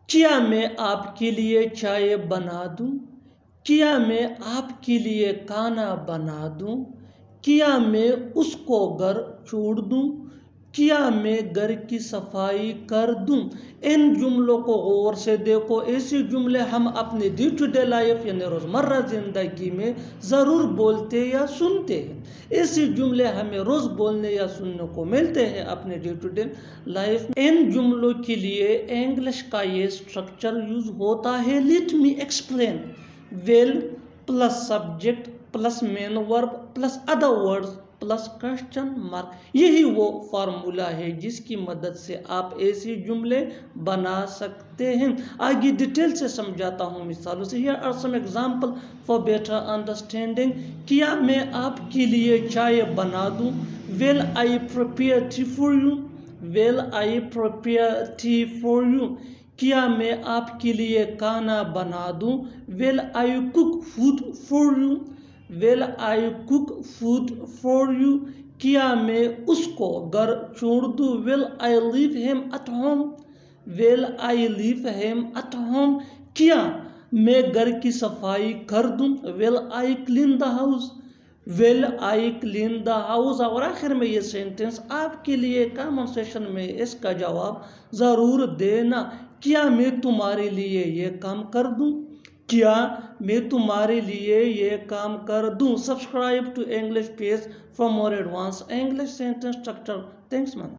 کیا میں آپ کے لیے چائے بنا دوں؟ کیا میں آپ کے لیے کھانا بنا دوں؟ کیا میں اس کو گھر چھوڑ دوں؟ کیا میں گھر کی صفائی کر دوں؟ ان جملوں کو غور سے دیکھو۔ ایسے جملے ہم اپنے ڈے ٹو ڈے لائف یعنی روزمرہ زندگی میں ضرور بولتے یا سنتے ہیں۔ ایسے جملے ہمیں روز بولنے یا سننے کو ملتے ہیں اپنے ڈے ٹو ڈے لائف میں۔ ان جملوں کے لیے انگلش کا یہ اسٹرکچر یوز ہوتا ہے: let me explain, will plus subject plus main verb plus other words plus question mark. یہی وہ فارمولا ہے جس کی مدد سے آپ ایسے جملے بنا سکتے ہیں۔ آگے ڈیٹیل سے سمجھاتا ہوں مثالوں سے۔ Here are some examples for better understanding۔ کیا میں آپ کے لیے چائے بنا دوں؟ Will I prepare tea for you؟ Will I prepare tea for you؟ کیا میں آپ کے لیے کھانا بنا دوں؟ Will I cook food for you؟ Will I cook food for you؟ کیا میں اس کو گھر چھوڑ دوں؟ Will I leave him at home؟ Will I leave him at home؟ کیا میں گھر کی صفائی کر دوں؟ Will I clean the house؟ Will I clean the house؟ اور آخر میں یہ سینٹنس آپ کے لیے کامن سیشن میں اس کا جواب ضرور دینا۔ کیا میں تمہارے لیے یہ کام کر دوں؟ کیا میں تمہارے لیے یہ کام کر دوں؟ Subscribe to English Page for more advanced English sentence structure. Thanks man.